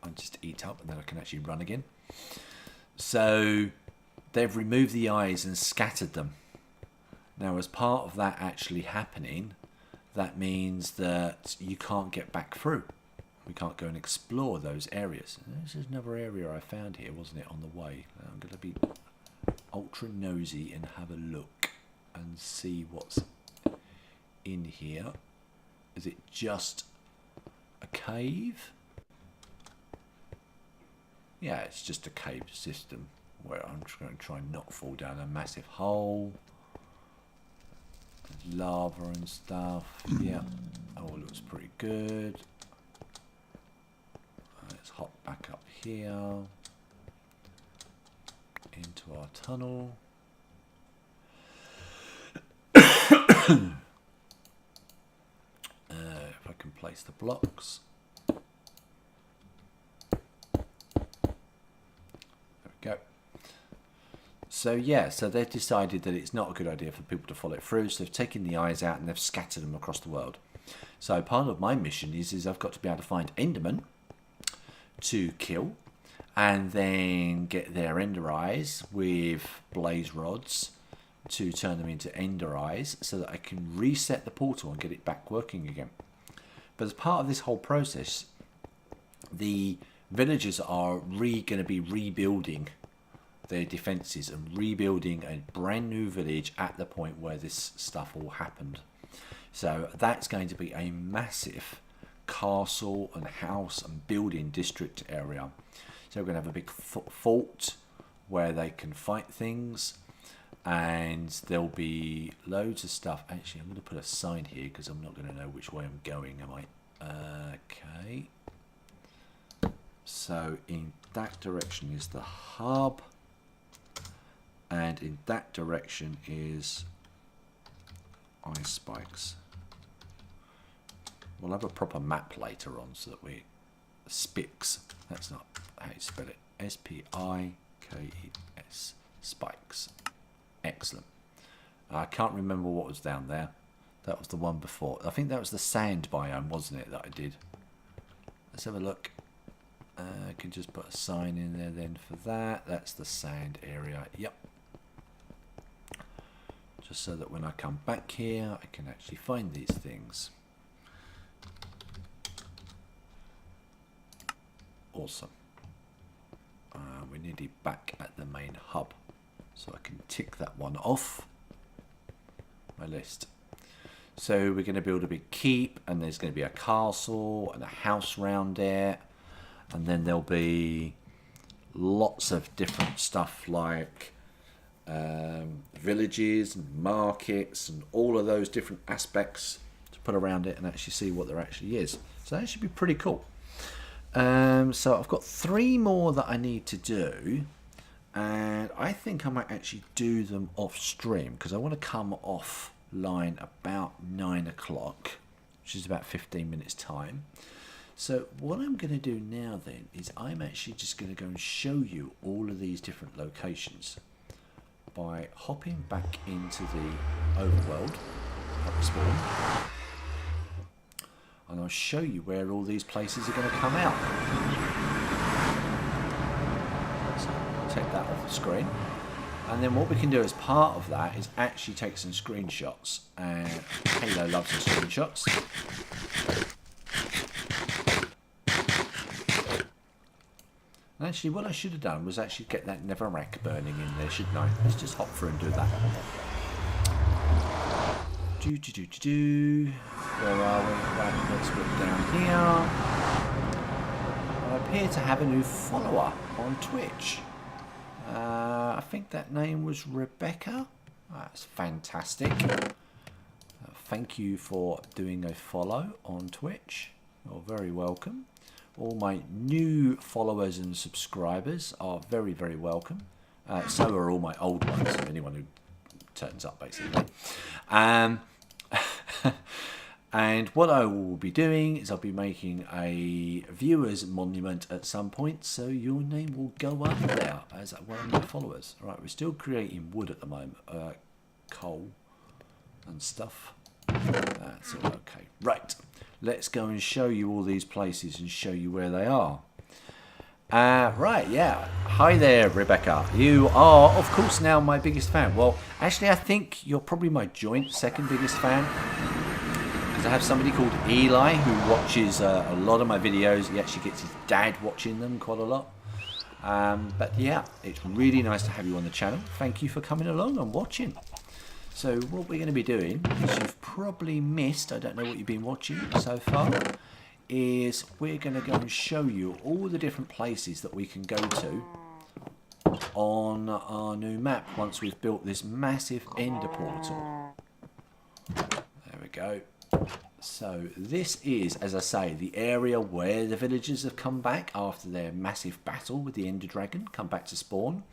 I'll just eat heat up, and then I can actually run again. So they've removed the eyes and scattered them. Now, as part of that actually happening, that means that you can't get back through. We can't go and explore those areas. This is another area I found here, wasn't it, on the way? I'm going to be ultra nosy and have a look and see what's in here. Is it just a cave? Yeah, it's just a cave system where I'm just going to try and not fall down a massive hole. Lava and stuff. Yeah. Oh, it looks pretty good. Let's hop back up here into our tunnel. If I can place the blocks. Go. So yeah, so they've decided that it's not a good idea for people to follow it through, so they've taken the eyes out and they've scattered them across the world. So part of my mission is I've got to be able to find Endermen to kill, and then get their Ender eyes with blaze rods to turn them into Ender eyes, so that I can reset the portal and get it back working again. But as part of this whole process, the villagers are going to be rebuilding their defences and rebuilding a brand new village at the point where this stuff all happened. So that's going to be a massive castle and house and building district area. So we're going to have a big fort where they can fight things, and there'll be loads of stuff. Actually, I'm going to put a sign here because I'm not going to know which way I'm going, am I? Okay. So in that direction is the hub, and in that direction is ice spikes. We'll have a proper map later on so that we... Spikes. That's not how you spell it. S-P-I-K-E-S. Spikes. Excellent. I can't remember what was down there. That was the one before. I think that was the sand biome, wasn't it, that I did? Let's have a look. I can just put a sign in there then for that. That's the sand area. Yep. Just so that when I come back here, I can actually find these things. Awesome. We're nearly back at the main hub, so I can tick that one off my list. So we're going to build a big keep, and there's going to be a castle and a house round there, and then there'll be lots of different stuff like villages and markets and all of those different aspects to put around it and actually see what there actually is. So that should be pretty cool. So I've got 3 more that I need to do, and I think I might actually do them off stream because I want to come offline about 9 o'clock, which is about 15 minutes time. So what I'm going to do now then is I'm actually just going to go and show you all of these different locations by hopping back into the overworld at spawn. And I'll show you where all these places are going to come out. So I'll take that off the screen. And then what we can do as part of that is actually take some screenshots. And Halo loves the screenshots. And actually what I should have done was actually get that netherrack burning in there, shouldn't I? Let's just hop through and do that. Where are we? Right, let's look down here. I appear to have a new follower on Twitch. I think that name was Rebecca. That's fantastic. Thank you for doing a follow on Twitch. You're very welcome. All my new followers and subscribers are very, very welcome. So are all my old ones, so anyone who turns up, basically. And what I will be doing is I'll be making a viewers monument at some point, so your name will go up there as one of my followers. All right, we're still creating wood at the moment, coal and stuff. That's all okay. Right, let's go and show you all these places and show you where they are. Right, yeah. Hi there, Rebecca. You are, of course, now my biggest fan. Well, actually, I think you're probably my joint second biggest fan. Because I have somebody called Eli who watches a lot of my videos. He actually gets his dad watching them quite a lot. But yeah, it's really nice to have you on the channel. Thank you for coming along and watching. So what we're going to be doing, as you've probably missed, I don't know what you've been watching so far, is we're going to go and show you all the different places that we can go to on our new map once we've built this massive ender portal. There we go. So this is, as I say, the area where the villagers have come back after their massive battle with the ender dragon, come back to spawn.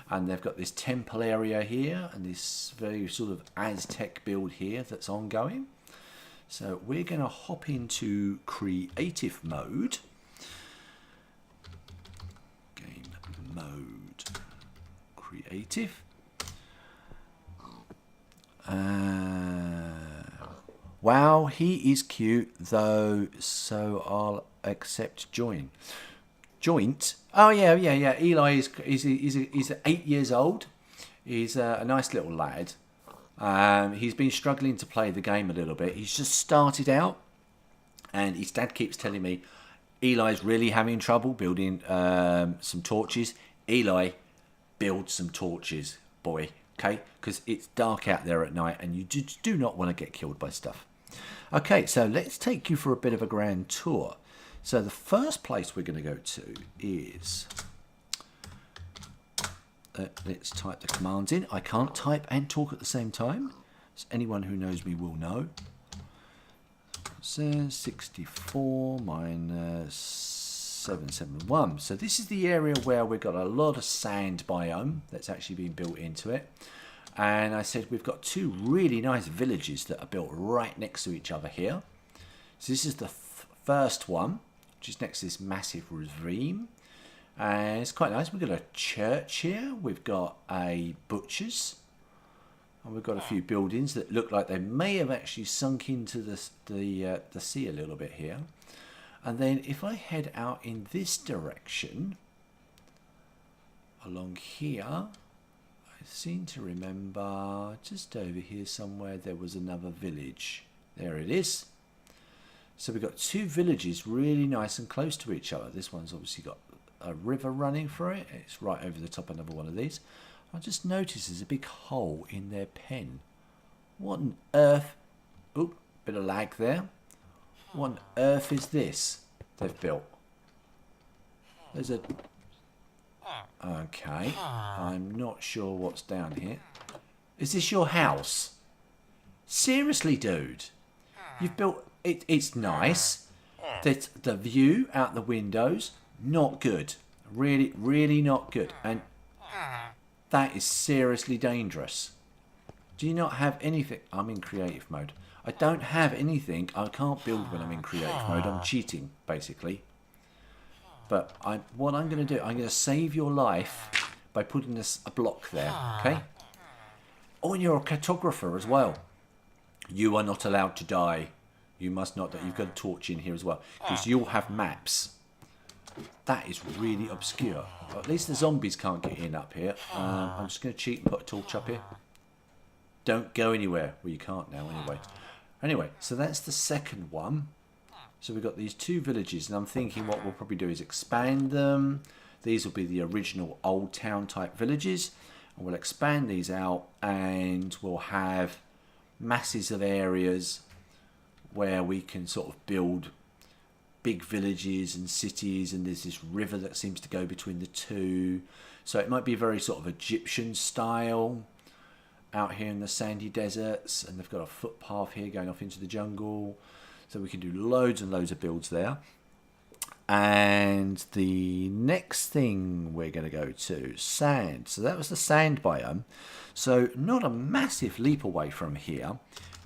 And they've got this temple area here and this very sort of Aztec build here that's ongoing. So we're going to hop into creative mode. Game mode. Creative. Wow, he is cute though, so I'll accept join. Joint? Oh yeah. Eli he's 8 years old. He's a nice little lad. He's been struggling to play the game a little bit. He's just started out, and his dad keeps telling me Eli's really having trouble building some torches. Eli, build some torches, boy. Okay, because it's dark out there at night, and you do not want to get killed by stuff. Okay, so let's take you for a bit of a grand tour. So the first place we're going to go to is... let's type the commands in. I can't type and talk at the same time. So anyone who knows me will know. So 64 minus 771. So this is the area where we've got a lot of sand biome that's actually been built into it. And I said we've got two really nice villages that are built right next to each other here. So this is the first one, which is next to this massive ravine. And it's quite nice. We've got a church here. We've got a butcher's. And we've got a few buildings that look like they may have actually sunk into the sea a little bit here. And then if I head out in this direction, along here, I seem to remember just over here somewhere there was another village. There it is. So we've got two villages really nice and close to each other. This one's obviously got a river running for it. It's right over the top of another one of these. I just noticed there's a big hole in their pen. What on earth? Oop, bit of lag there. What on earth is this they've built? There's a... Okay, I'm not sure what's down here. Is this your house? Seriously, dude? You've built... It's nice. The view out the windows... Not good. Really, really not good. And that is seriously dangerous. Do you not have anything? I'm in creative mode. I don't have anything. I can't build when I'm in creative mode. I'm cheating, basically. But what I'm going to do, I'm going to save your life by putting a block there. Okay? Oh, and you're a cartographer as well. You are not allowed to die. You must not die. You've got a torch in here as well. Because you'll have maps. That is really obscure. Well, at least the zombies can't get in up here. I'm just going to cheat and put a torch up here. Don't go anywhere. Well, you can't now anyway. Anyway, so that's the second one. So we've got these two villages, and I'm thinking what we'll probably do is expand them. These will be the original old town type villages. And we'll expand these out, and we'll have masses of areas where we can sort of build big villages and cities, and there's this river that seems to go between the two. So it might be very sort of Egyptian style out here in the sandy deserts, and they've got a footpath here going off into the jungle. So we can do loads and loads of builds there. And the next thing we're going to go to, sand. So that was the sand biome. So not a massive leap away from here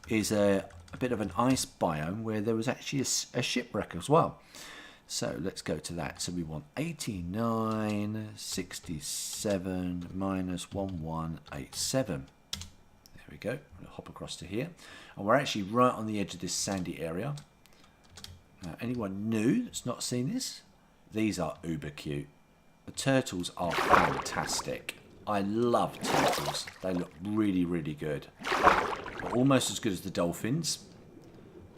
is a bit of an ice biome where there was actually a shipwreck as well. So let's go to that. So we want 89, 67 minus 1187. There we go. We'll hop across to here. And we're actually right on the edge of this sandy area. Now, anyone new that's not seen this? these are uber cute. The turtles are fantastic. I love turtles. They look really, really good. Almost as good as the dolphins.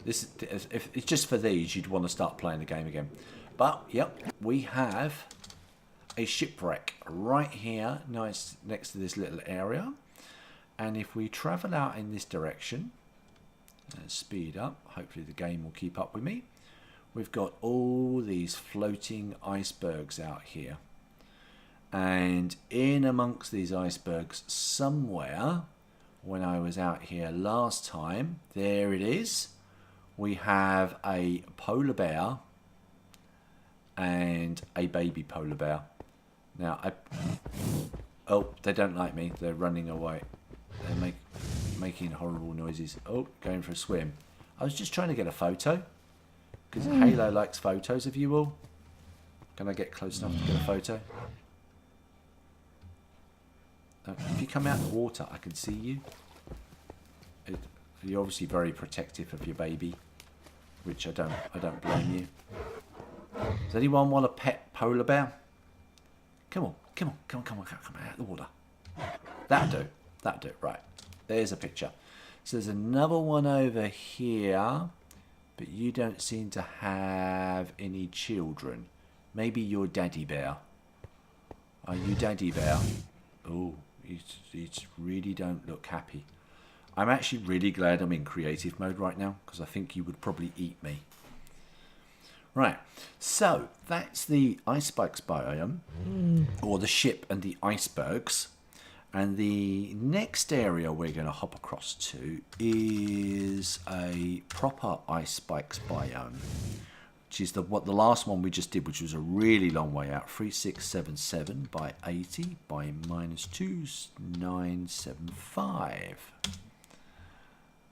This, if it's just for these, you'd want to start playing the game again. But, yep, we have a shipwreck right here, nice next to this little area. And if we travel out in this direction, and speed up, hopefully the game will keep up with me. We've got all these floating icebergs out here. And in amongst these icebergs somewhere, when I was out here last time, there it is. We have a polar bear and a baby polar bear. Now, oh, they don't like me. They're running away. They're making horrible noises. Oh, going for a swim. I was just trying to get a photo, because Halo likes photos of you all. Can I get close enough to get a photo? If you come out of the water, I can see you. You're obviously very protective of your baby, which I don't blame you. Does anyone want a pet polar bear? Come on, come out of the water. That'll do, right. There's a picture. So there's another one over here, but you don't seem to have any children. Maybe you're Daddy Bear. Are you Daddy Bear? Oh, you really don't look happy. I'm actually really glad I'm in creative mode right now, because I think you would probably eat me. Right, so that's the ice spikes biome, or the ship and the icebergs. And the next area we're going to hop across to is a proper ice spikes biome, which is the last one we just did, which was a really long way out, 3677 by 80 by -2975.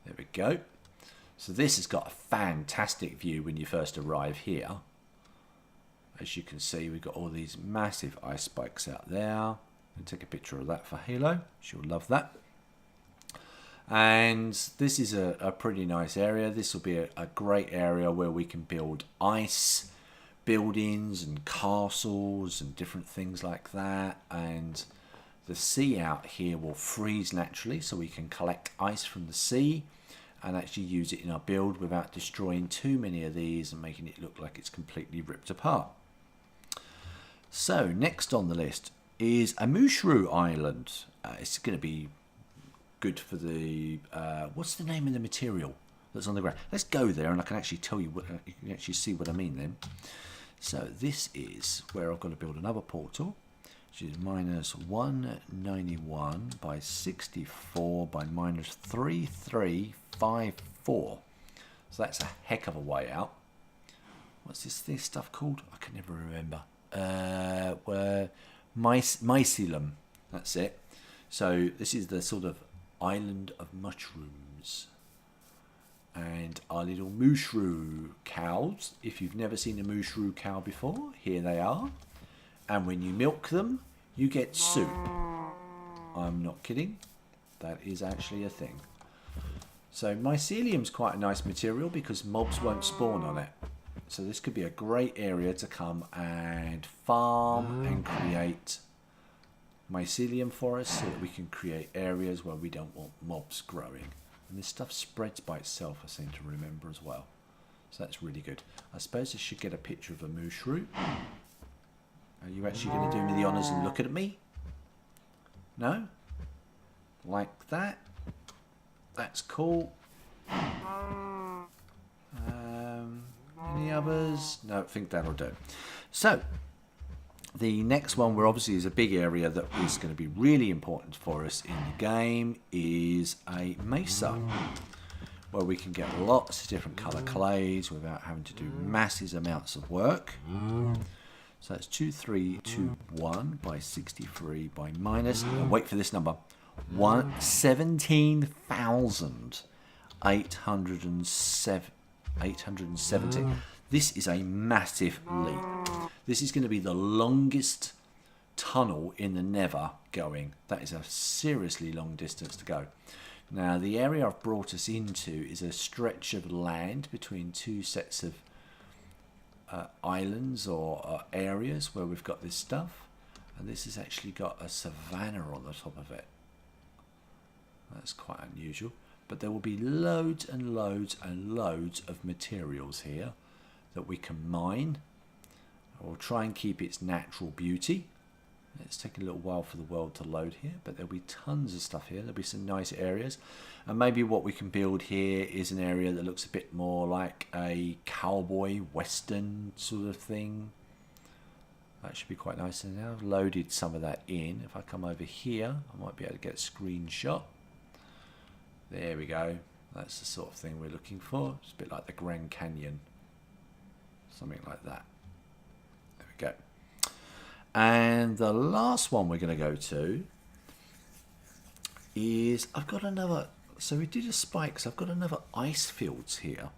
There we go. So this has got a fantastic view when you first arrive here. As you can see, we've got all these massive ice spikes out there. I'll take a picture of that for Halo. She'll love that. And this is a pretty nice area. This will be a great area where we can build ice buildings and castles and different things like that. And the sea out here will freeze naturally, so we can collect ice from the sea and actually use it in our build without destroying too many of these and making it look like it's completely ripped apart. So next on the list is a Mushroom Island. It's going to be good for the what's the name of the material that's on the ground? Let's go there and I can actually tell you what you can actually see what I mean then. So this is where I've got to build another portal, which is -191 by 64 by -3354. So that's a heck of a way out. What's this stuff called? I can never remember. Mycelium. That's it. So this is the sort of island of mushrooms. And our little mushroom cows. If you've never seen a mushroom cow before, here they are. And when you milk them, you get soup. I'm not kidding. That is actually a thing. So mycelium's quite a nice material because mobs won't spawn on it. So this could be a great area to come and farm and create mycelium for us so that we can create areas where we don't want mobs growing. And this stuff spreads by itself, I seem to remember as well. So that's really good. I suppose I should get a picture of a mushroom. Are you actually going to do me the honours and look at me? No? Like that? That's cool. Any others? No, I think that'll do. So, the next one, where obviously is a big area that is going to be really important for us in the game, is a mesa, where we can get lots of different colour clays without having to do massive amounts of work. So that's 2321 by 63 by minus, wait for this number, 17,870. This is a massive leap. This is going to be the longest tunnel in the Nether going. That is a seriously long distance to go. Now, the area I've brought us into is a stretch of land between two sets of islands or areas where we've got this stuff. And this has actually got a savanna on the top of it. That's quite unusual. But there will be loads and loads and loads of materials here that we can mine. We'll try and keep its natural beauty. It's taking a little while for the world to load here, but there'll be tons of stuff here. There'll be some nice areas. And maybe what we can build here is an area that looks a bit more like a cowboy western sort of thing. That should be quite nice. And now I've loaded some of that in. If I come over here, I might be able to get a screenshot. There we go. That's the sort of thing we're looking for. It's a bit like the Grand Canyon. Something like that. There we go. And the last one we're going to go to is, I've got another, so we did a spike, so I've got another ice fields here.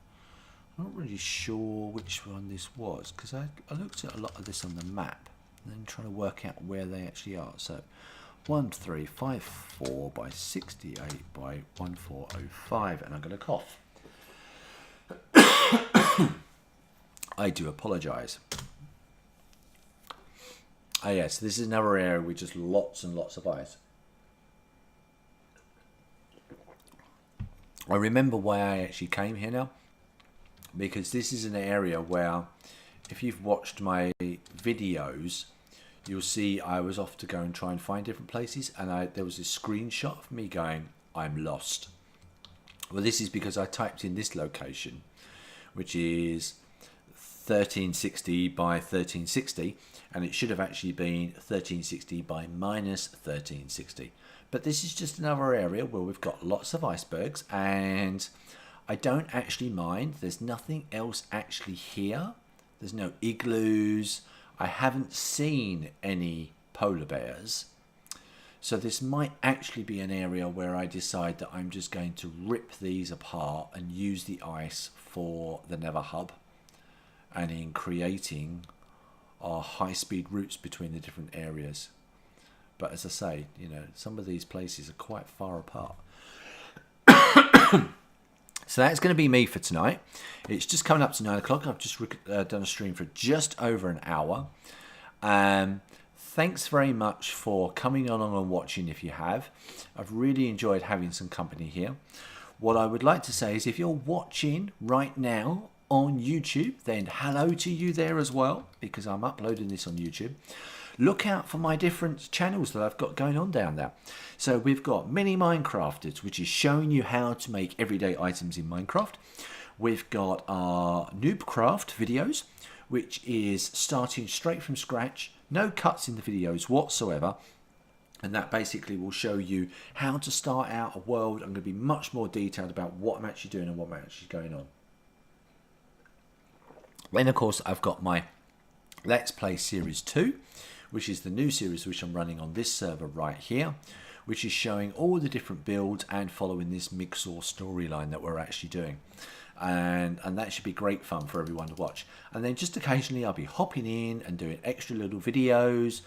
I'm not really sure which one this was, because I looked at a lot of this on the map and then trying to work out where they actually are. So 1354 by 68 by 1405, and I'm going to cough. I do apologise. Oh yeah, so this is another area with just lots and lots of ice. I remember why I actually came here now, because this is an area where, if you've watched my videos, you'll see I was off to go and try and find different places, and there was this screenshot of me going, I'm lost. Well, this is because I typed in this location, which is 1360 by 1360, and it should have actually been 1360 by minus 1360. But this is just another area where we've got lots of icebergs, and I don't actually mind. There's nothing else actually here. There's no igloos. I haven't seen any polar bears. So this might actually be an area where I decide that I'm just going to rip these apart and use the ice for the Nether Hub, and in creating our high-speed routes between the different areas. But as I say, you know, some of these places are quite far apart. So that's going to be me for tonight. It's just coming up to 9 o'clock. I've just done a stream for just over an hour. Thanks very much for coming along and watching if you have. I've really enjoyed having some company here. What I would like to say is, if you're watching right now on YouTube, then hello to you there as well, because I'm uploading this on YouTube. Look out for my different channels that I've got going on down there. So we've got Mini Minecrafters, which is showing you how to make everyday items in Minecraft. We've got our Noobcraft videos, which is starting straight from scratch, no cuts in the videos whatsoever. And that basically will show you how to start out a world. I'm going to be much more detailed about what I'm actually doing and what I'm actually going on. Then, of course, I've got my Let's Play Series 2, which is the new series which I'm running on this server right here, which is showing all the different builds and following this Mixor storyline that we're actually doing. And that should be great fun for everyone to watch. And then just occasionally I'll be hopping in and doing extra little videos,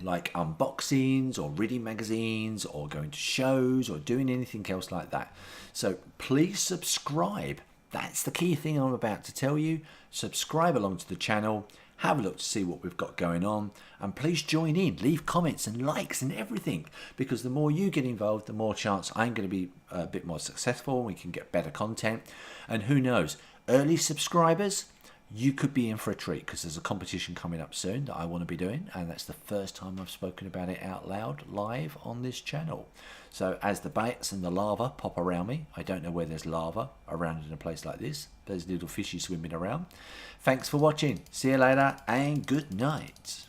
like unboxings or reading magazines or going to shows or doing anything else like that. So please subscribe. That's the key thing I'm about to tell you. Subscribe along to the channel, have a look to see what we've got going on, and please join in, leave comments and likes and everything, because the more you get involved, the more chance I'm going to be a bit more successful, we can get better content. And who knows, early subscribers, you could be in for a treat, because there's a competition coming up soon that I want to be doing, and that's the first time I've spoken about it out loud live on this channel. So as the bats and the lava pop around me, I don't know where there's lava around in a place like this. There's little fishy swimming around. Thanks for watching. See you later and good night.